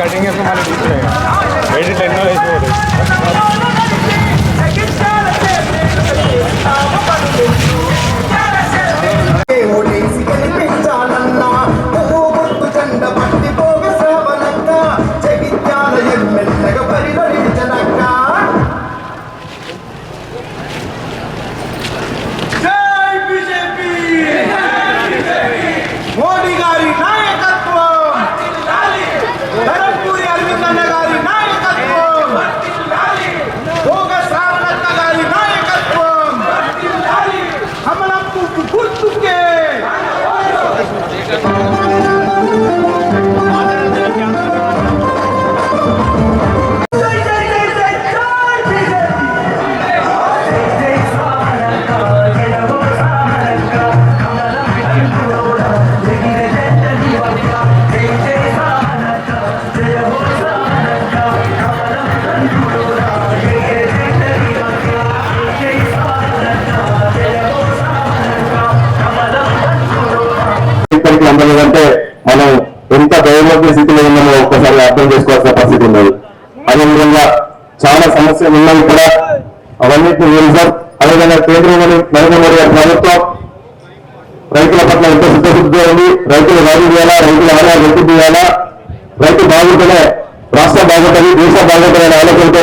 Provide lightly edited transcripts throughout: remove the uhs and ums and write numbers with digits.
Cutting wait एनो అంటే మనం ఎంత దౌర్భాగ్య స్థితిలో ఉన్నామో ఒక్కసారి అర్థం చేసుకోవాల్సిన పరిస్థితి ఉన్నది. అదేవిధంగా చాలా సమస్యలు ఉన్నాయి కూడా, అవన్నిటిని నిలిచాం. అదేవిధంగా కేంద్రంలోని నరేంద్ర మోడీ గారి ప్రభుత్వం రైతుల పట్ల ఎంత సిద్ధశుద్ధిగా ఉంది. రైతులు బాగు చేయాలా, రైతుల ఆదాయాలు రెట్టి చేయాలా, రైతు బాగుంటేనే రాష్ట్రం బాగుంటుంది, దేశం బాగుంటుందనే ఆలోచనతో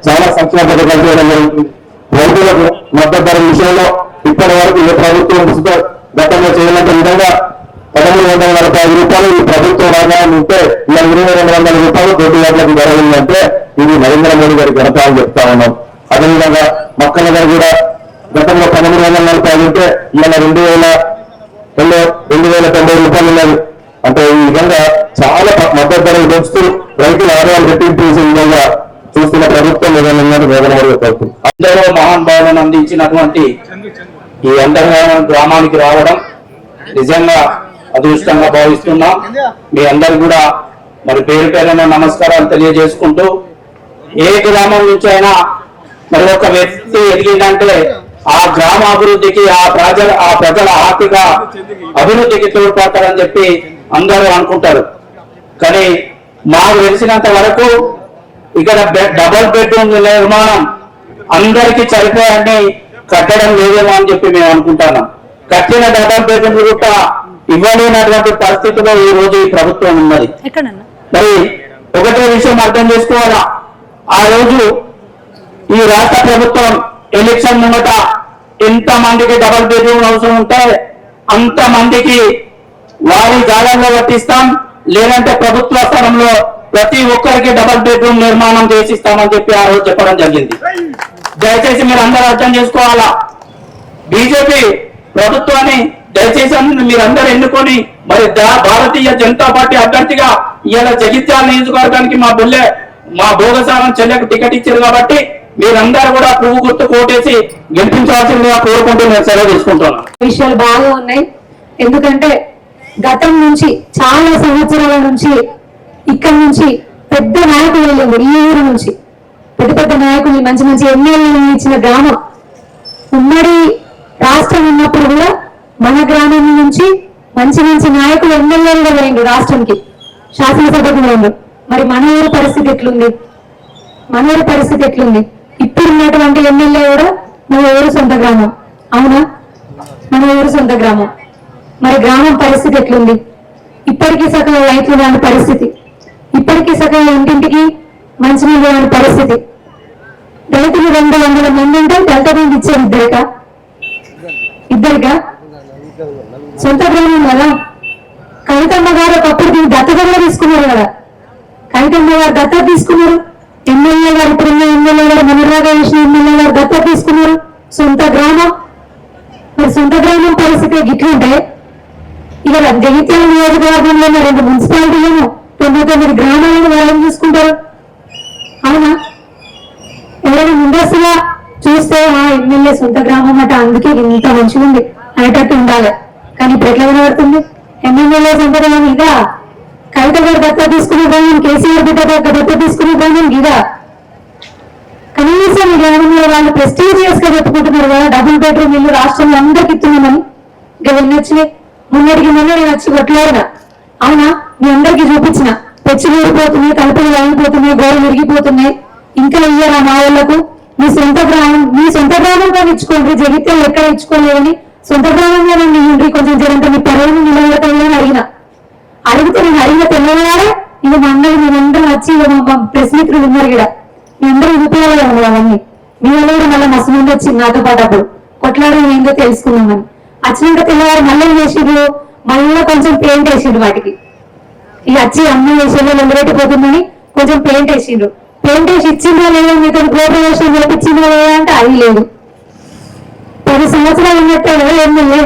చాలా సంక్షేమ పథకాలు చేయడం జరుగుతుంది. రైతులకు మద్దతు ధర విషయంలో ఇప్పటి వరకు ఏ ప్రభుత్వం గతంలో చేయనంత విధంగా 1345 రూపాయలు ఈ ప్రభుత్వం రాగానే ఉంటే ఇలా 2200 రూపాయలు కోటి గంటలకు ధర ఉందంటే ఇది నరేంద్ర మోడీ గారి ఘనత అని చెప్తా ఉన్నాం. అదేవిధంగా మొక్కల ధర కూడా గతంలో 1345 ఉంటే ఇలా 2090 రూపాయలు ఉన్నది. అంటే ఈ విధంగా చాలా మద్దతు ధరలు పెంచుతూ రైతుల ఆదాయాలు రెట్టింపు చేసే విధంగా చూస్తున్న ప్రభుత్వం నరేంద్ర మోడీ ప్రభుత్వం. అందరూ మహానుభావులను అందించినటువంటి ఈ అంతర్గామ గ్రామానికి రావడం నిజంగా అదృష్టంగా భావిస్తున్నాం. మీ అందరు కూడా మరి పేరు పేరున నమస్కారాలు తెలియజేసుకుంటూ, ఏ గ్రామం నుంచి అయినా మరి ఒక వ్యక్తి ఎదిగిందంటే ఆ గ్రామ అభివృద్ధికి, ఆ ప్రజల ఆర్థిక అభివృద్ధికి తోడ్పడతారని చెప్పి అందరూ అనుకుంటారు. కానీ మాకు తెలిసినంత వరకు ఇక్కడ డబుల్ బెడ్రూమ్ నిర్మాణం అందరికీ సరిపోయాన్ని కట్టడం లేదేమో అని చెప్పి మేము అనుకుంటున్నాం. కట్టిన డబుల్ బెడ్రూమ్ కూడా ఇవ్వలేనటువంటి పరిస్థితిలో ఈ రోజు ఈ ప్రభుత్వం ఉన్నది. మరి ఒకటే విషయం అర్థం చేసుకోవాలా, ఆ రోజు ఈ రాష్ట్ర ప్రభుత్వం ఎలక్షన్ ముంగట ఎంత మందికి డబుల్ బెడ్రూమ్ అవసరం ఉంటే అంత మందికి వారి జాగాల్లో వర్తిస్తాం, లేదంటే ప్రభుత్వ స్థలంలో ప్రతి ఒక్కరికి డబుల్ బెడ్రూమ్ నిర్మాణం చేసిస్తామని చెప్పి ఆ రోజు చెప్పడం జరిగింది. దయచేసి మీరు అందరూ అర్థం చేసుకోవాలా, బీజేపీ ప్రభుత్వాన్ని దయచేసి మీరందరూ ఎన్నుకొని మరి భారతీయ జనతా పార్టీ అభ్యర్థిగా ఇవాళ జగిత్యాల నియోజకవర్గానికి మా భోగసారం చెల్లెకు టికెట్ ఇచ్చారు కాబట్టి మీరందరూ కూడా పువ్వు గుర్తు కోటేసి గెలిపించాల్సిందిగా కోరుకుంటూ నేను సెలవు తీసుకుంటున్నాను. విషయాలు బాగా ఉన్నాయి. ఎందుకంటే గతం నుంచి చాలా సంవత్సరాల నుంచి ఇక్కడ నుంచి పెద్ద నాయకులు వెళ్ళింది, ఈ ఊరు నుంచి పెద్ద పెద్ద నాయకులు, మంచి మంచి ఎమ్మెల్యేలు ఇచ్చిన గ్రామం. ఉమ్మడి రాష్ట్రం ఉన్నప్పుడు కూడా మన గ్రామం నుంచి మంచి మంచి నాయకులు ఎమ్మెల్యేలుగా వెళ్ళిండు, రాష్ట్రానికి శాసనసభకు వెళ్ళిండు. మరి మన ఊరు పరిస్థితి ఎట్లుంది? మన ఊరు పరిస్థితి ఎట్లుంది? ఇప్పుడు ఉన్నటువంటి ఎమ్మెల్యే కూడా మన ఊరు సొంత గ్రామం, అవునా? మన ఊరు సొంత గ్రామం. మరి గ్రామం పరిస్థితి ఎట్లుంది? ఇప్పటికీ సగం రైతులు రాని పరిస్థితి, ఇప్పటికీ సగం ఇంటింటికి మంచినీళ్ళు రాని పరిస్థితి. రైతులు 200 మంది ఉంటే దళిత మంది ఇచ్చారు ఇద్దరిగా సొంత గ్రామం కదా. కవితమ్మ గారు ఒకప్పుడు దీన్ని దత్తతగా తీసుకున్నారు కదా, కవితమ్మ గారు దత్తత తీసుకున్నారు. ఎమ్మెల్యే గారు, ఇప్పుడున్న ఎమ్మెల్యే గారు, మనరాగా వేసిన ఎమ్మెల్యే గారు దత్తత తీసుకున్నారు. సొంత గ్రామం. మరి సొంత గ్రామం పరిస్థితి గిట్లుంటే ఇక జగిత్యాల నియోజకవర్గంలో 2 మున్సిపాలిటీలను 99 గ్రామాలను వాళ్ళు చూసుకుంటారు, అవునా? ఎవరైనా ముందస్తుగా చూస్తే ఆ ఎమ్మెల్యే సొంత గ్రామం అట అందుకే ఇంత మంచిగా ఉంది అనేటట్టు ఉండాలి. కానీ ఇప్పుడు ఎట్లా కనబడుతుంది? ఎమ్మెల్యే సొంత గ్రామం ఇదా? కవిత గారు దత్త తీసుకునే గ్రామం, కేసీఆర్ బిడ్డ దత్త తీసుకునే గ్రామం ఇదా? కనీసం ఈ గ్రామంలో వాళ్ళు ప్రెస్టీజియస్ గా చెప్పుకుంటున్నారు కదా, డబుల్ బెడ్రూమ్ ఇల్లు రాష్ట్రంలో అందరికి ఇస్తున్నామని. ఇంకా ఎన్నొచ్చినాయి? మొన్నటికి మొన్న నేను వచ్చి కొట్లాడినా, అవునా? మీ అందరికీ చూపించిన పెచ్చులు ఊడిపోతున్నాయి, తలుపులు వాగిపోతున్నాయి, గోడలు విరిగిపోతున్నాయి. ఇంకా ఇయ్యారా మా వాళ్ళకు? మీ సొంత గ్రామంగా ఇచ్చుకోండి, జగిత్యాలు ఎక్కడ ఇచ్చుకోలేదని సొంత గ్రామంగా నన్ను ఇవ్వండి, కొంచెం జరంతా మీ పర్వాలను నిలబెట్టాలని అడిగితే నేను అడిగిన తెల్లవారే ఇక మా అన్నలు మేమందరం వచ్చి మా ప్రెస్ మిత్రులు ఉన్నారు ఇక్కడ, మీ అందరూ చూపించాలి అవన్నీ. మీ వల్ల కూడా మళ్ళీ మస్తు మంది వచ్చింది నాతో పాటు అప్పుడు కొట్లాడడం ఏంటో తెలుసుకున్నామని. వచ్చినాక తెల్లవారు మళ్ళీ వేసిర్రు, మళ్ళీ కొంచెం పెయింట్ వేసిండ్రు వాటికి. ఇక వచ్చి అమ్మ వేసేలో నిలబెట్టిపోతుందని కొంచెం పెయింట్ వేసిండ్రు. పెయింట్ వేసి ఇచ్చిందా లేదా, మీతో గృహప్రవేశం చేపించిందా లేదా అంటే అది లేదు. 10 సంవత్సరాలు ఉన్నట్టే కదా ఎమ్మెల్యే.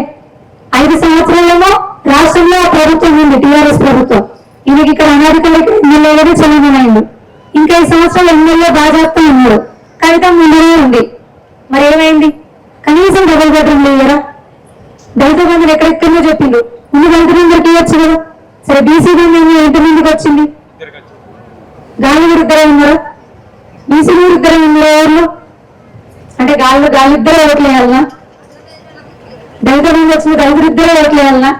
5 సంవత్సరాలేమో రాష్ట్రంలో ప్రభుత్వం ఉంది, టీఆర్ఎస్ ప్రభుత్వం. ఈయనకి ఇక్కడ అనాధికారిక ఎమ్మెల్యేగానే చలనమైంది. ఇంకా 5 సంవత్సరాలు ఎమ్మెల్యే బాధ్యత ఉన్నాడు, కవిత ముందునే ఉంది. మరి ఏమైంది? కనీసం డబుల్ బెడ్రూమ్ లేయరా? దళిత బంధువులు ఎక్కడెక్కడో చెప్పిండు, ముందు దళితులందరికీ ఇవ్వచ్చు కదా. సరే బీసీ బంధు ఎంతమందికి వచ్చింది? గాలి ఇద్దరే ఉన్నారు, బీసీ ఇద్దరే ఉన్నారు. అంటే గాలిద్దరే ఓట్లు వేయాలనా? దళిత బంధు వచ్చిన దళితులిద్దరే ఓట్లు వేయాలనా?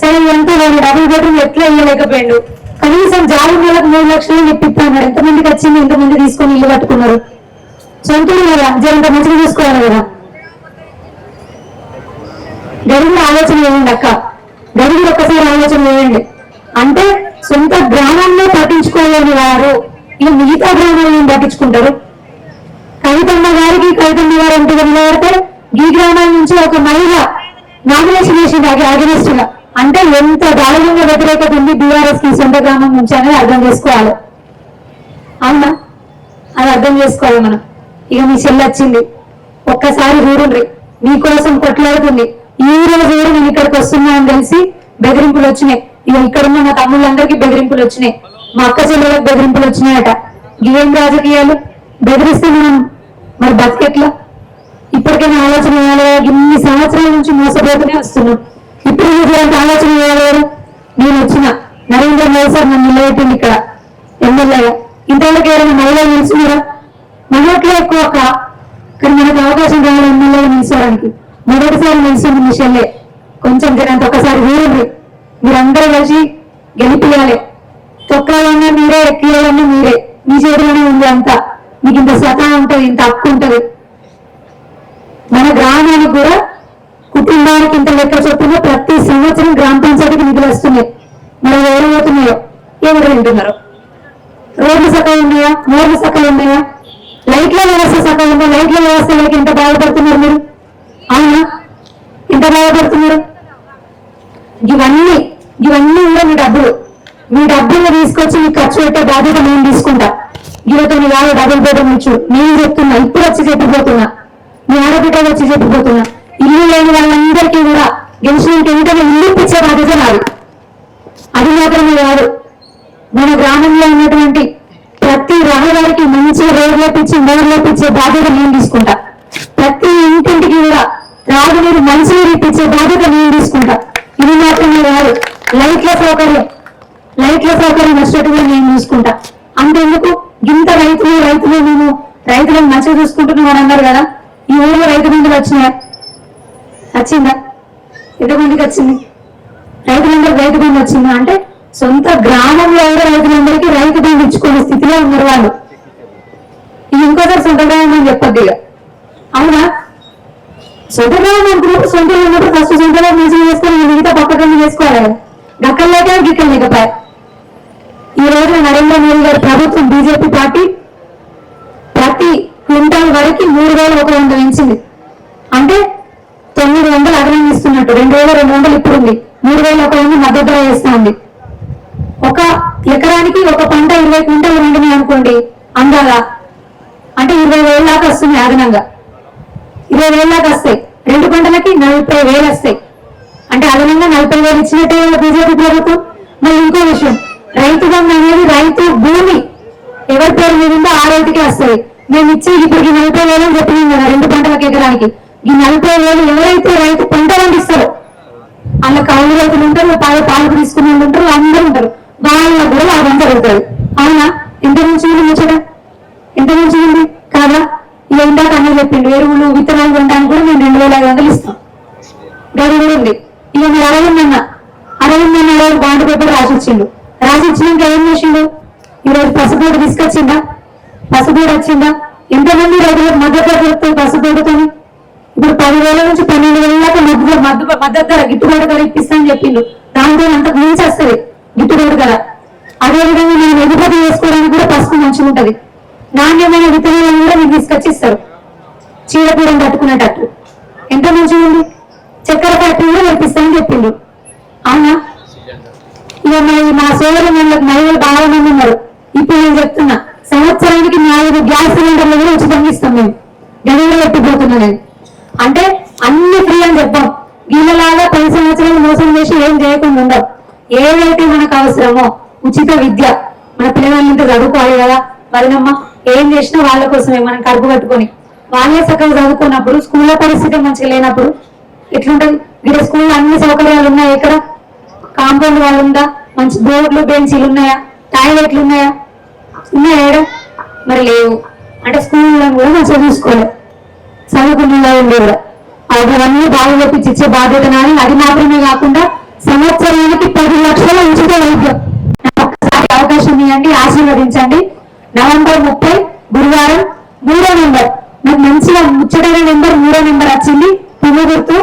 సరే ఎంత డబుల్ బెడ్రూమ్ ఎట్లా ఇవ్వలేకపోయాడు? కనీసం జాలి నెలకు 3 లక్షలు ఇప్పిస్తాను. ఎంతమందికి వచ్చింది, ఎంతమంది తీసుకొని ఇల్లు కట్టుకున్నారు? సొంతలు కదా, జరంత మంచిగా చూసుకోవాలి కదా. గరీబుల ఆలోచన వేయండి అక్క, గరీబులు ఒక్కసారి ఆలోచన వేయండి. అంటే సొంత గ్రామాల్లో పట్టించుకోలేని వారు ఇక మిగతా గ్రామాలను పట్టించుకుంటారు. కవితమ్మ గారికి కవితమ్మ గారు ఎంత నిలబడితే ఈ గ్రామాల నుంచి ఒక మహిళ నామినేషన్ వేసింది అగెనిస్ట్ గా. అంటే ఎంత దారుణంగా వ్యతిరేకత ఉంది బీఆర్ఎస్ కి సొంత గ్రామం నుంచి అనేది అర్థం చేసుకోవాలి. అవునా? అది అర్థం చేసుకోవాలి మనం. ఇక మీ చెల్లి వచ్చింది, ఒక్కసారి చూడండి, మీకోసం కొట్లాడుతుంది. ఈ రోజు కూడా నేను ఇక్కడికి వస్తున్నా అని తెలిసి బెదిరింపులు వచ్చినాయి. ఇక ఇక్కడున్న మా తమ్ముళ్ళందరికీ బెదిరింపులు వచ్చినాయి, మా అక్క చెల్లెలకు బెదిరింపులు వచ్చినాయట. ఏం రాజకీయాలు? బెదిరిస్తే మనం మరి బతికెట్లా? ఇప్పటికైనా ఆలోచన వేయాలి. ఇన్ని సంవత్సరాల నుంచి మోసపోతూనే వస్తున్నాం. ఇప్పుడు ఇలాంటి ఆలోచన వేయాలి. నేను వచ్చిన నరేంద్ర మోదీ సార్ నన్ను నిలబెట్టింది ఇక్కడ ఎమ్మెల్యేగా. ఇంతవరకు ఎవరైనా మహిళలు నిలిచినారా? మనట్లో ఎక్కువ కానీ మనకు అవకాశం రావాలి ఎమ్మెల్యేగా నిలిచడానికి. మొదటిసారి నిలిచింది మీ చెల్లె. కొంచెం జనంత ఒకసారి వీరండి, మీరందరూ కలిసి గెలిపియాలి. తొక్కాలన్నా మీరే, ఎక్కియాలన్నా మీరే, మీ చేతిలోనే ఉంది అంతా. మీకు ఇంత సతా ఉంటుంది, ఇంత హక్కు ఉంటుంది. మన గ్రామానికి కూడా కుటుంబానికి ఇంత లెక్క చొప్పున ప్రతి సంవత్సరం గ్రామ పంచాయతీకి నిధులు వస్తున్నాయి. మరి ఎవరు పోతున్నాయో, ఎవరు వింటున్నారో? రోడ్లు సక్కలు ఉన్నాయా? మోర్లు సక్కలు ఉన్నాయా? లైట్ల వ్యవస్థ సక్కలు ఉందా? లైట్ల వ్యవస్థలోకి ఎంత బాధపడుతున్నారు మీరు? అవునా? ఎంత బాధపడుతున్నారు? ఇవన్నీ కూడా మీ డబ్బులు తీసుకొచ్చి మీకు ఖర్చు పెట్టే బాధ్యత నేను తీసుకుంటా. ఇవతో కాదు డబుల్ బెడ్రూమ్ ఇచ్చు. నేను చెప్తున్నా, ఇప్పుడు వచ్చి చెప్పిపోతున్నా, మీ ఆడబిడ్డలు వచ్చి చెప్పిపోతున్నా. ఇల్లు లేని వాళ్ళందరికీ కూడా గెలిచినంత వెంటనే ఇల్లు ఇప్పించే బాధ్యత నాది. అది మాత్రమే కాదు, మన గ్రామంలో ఉన్నటువంటి ప్రతి రహదారికి మంచి రోడ్లు ఇప్పించి మోర్లు ఇప్పించే బాధ్యత నేను తీసుకుంటా. ప్రతి ఇంటింటికి కూడా త్రాగునీరు మంచినీరు ఇప్పించే బాధ్యత నేను తీసుకుంటా. ఇది మాత్రమే కాదు, లైట్ల సౌకర్యం వచ్చేట్టు కూడా నేను చూసుకుంటా. అంతెందుకు ఇంత రైతులు మేము రైతులను మంచిగా చూసుకుంటున్నామని అన్నారు కదా. ఈ ఊళ్ళో రైతు బంధువులు వచ్చిందా? ఎంతమందికి వచ్చింది? రైతులందరికీ రైతు బంధు వచ్చిందా? అంటే సొంత గ్రామంలో కూడా రైతులందరికీ రైతు బంధు ఇచ్చుకునే స్థితిలో ఉన్నారు వాళ్ళు. ఇది ఇంకోసారి సొంత గ్రామం అని చెప్పద్దు ఇక. అవునా? సొంత గ్రామం అనుకున్నప్పుడు సొంతలో ఉన్నప్పుడు ఫస్ట్ సొంతలో మంచిగా చేసుకొని మిగతా పక్కన చేసుకోవాలి కదా. గక్కలేక గిక్కలు లేకపోయా. ఈ రోజు నరేంద్ర మోదీ గారి ప్రభుత్వం బీజేపీ పార్టీ ప్రతి క్వింటాల్ వరకు 3,100 పెంచింది. అంటే 900 అదనం ఇస్తున్నట్టు. 2,200 ఇప్పుడు ఉంది, 3,100 మద్దతు ధర వేస్తా ఉంది. ఒక ఎకరానికి ఒక పంట 20 క్వింటాలు పండినాయి అనుకోండి, అందాగా అంటే 20,000 దాకా వస్తున్నాయి. అదనంగా 20,000 దాకా వస్తాయి. 2 పంటలకి 40,000 వస్తాయి. అంటే అదనంగా 40,000 ఇచ్చినట్టే బీజేపీ ప్రభుత్వం. మళ్ళీ ఇంకో విషయం, రైతు బంధు అనేది రైతు భూమి ఎవరి పేరు మీద ఉందో ఆ రైతుకే వస్తుంది. మేము ఇచ్చే ఇప్పుడు ఈ 40,000 అని చెప్పినాం కదా 2 పంటలకు ఎకరానికి. ఈ 40,000 ఎవరైతే రైతు పంట పండిస్తారో వాళ్ళ కౌలు రైతులు ఉంటారు, పాలు తీసుకునే వాళ్ళు ఉంటారు, అందరూ ఉంటారు, వాళ్ళకు కూడా లాభం జరుగుతుంది. అవునా? ఎంత మంచి ఉంది ముచ్చట, ఎంత మంచి ఉంది కాదా? ఇక ఇందాక అన్న చెప్పిండు ఎరువులు విత్తనాలు కొనడానికి కూడా మేము 2,500 ఇస్తాం. గది కూడా ఉంది. ఇక మీరు అరవిందన్న బాండ్ పేపర్ రాసిచ్చిండు. రాసిచ్చినాక ఏం చేసిండు? ఈరోజు పసుపోటు తీసుకొచ్చిందా? పసుపోటు వచ్చిందా? ఎంతమంది రైతులకు మద్దతు ధర దొరుకుతుంది పసుపోటుతో? ఇప్పుడు 10,000 నుంచి 12,000 దాకా మద్దతు ధర గిట్టుబాటు ధర ఇప్పిస్తానని చెప్పిండు. దాంతో అంతకు మించి వస్తుంది గిట్టుబాటు ధర. అదేవిధంగా నేను ఎగుమతి చేసుకోవడానికి కూడా పసుపు మంచిగా ఉంటది. నాణ్యమైన విత్తనాలను కూడా మీకు తీసుకొచ్చి ఇస్తారు చీడపీడని తట్టుకునేటట్టు. ఎంత మంచిగా ఉంది. చక్కెర ఫ్యాక్టరీ కూడా నేర్పిస్తానని చెప్పిండు. అవునా? ఇక మా సోదరు మహిళలు బాగా మంది ఉన్నారు. ఇప్పుడు నేను చెప్తున్నా సంవత్సరానికి 4 గ్యాస్ సిలిండర్లు కూడా ఉచితంగా ఇస్తాం మేము. డెలివరీ పెట్టిపోతున్నా నేను. అంటే అన్ని ఫ్రీ అని చెప్పాం. వీళ్ళలాగా 10 సంవత్సరాలు మోసం చేసి ఏం చేయకుండా ఉండవు. ఏదైతే మనకు అవసరమో ఉచిత విద్య, మన పిల్లలు ఇంత చదువుకోవాలి కదా వదినమ్మ, ఏం చేసినా వాళ్ళ కోసమే. మనం కడుపు కట్టుకొని వాళ్ళే చక్కగా చదువుకున్నప్పుడు స్కూల్లో పరిస్థితి మంచిగా లేనప్పుడు ఎట్లుంటది? ఇక్కడ స్కూల్లో అన్ని సౌకర్యాలు ఉన్నాయి. ఎక్కడ కాంపౌండ్ వాళ్ళు ఉందా? మంచి బోర్డులు బెంచీలు ఉన్నాయా? టాయిలెట్లు ఉన్నాయా? ఉన్నాయా? మరి లేవు. అంటే స్కూల్లో కూడా మంచిగా చూసుకోలేదు. చదువుకున్న ఉండే కూడా అవన్నీ బాగా చెప్పించి ఇచ్చే బాధ్యత నాని. అది మాత్రమే కాకుండా సంవత్సరానికి 10 లక్షల ఉచిత వైద్యం. ఒక్కసారి అవకాశం ఇవ్వండి, ఆశీర్వదించండి. నవంబర్ 30 గురువారం 3వ నెంబర్ నాకు మంచిగా ముచ్చటైన నెంబర్ 3వ నెంబర్ వచ్చింది. గుర్తు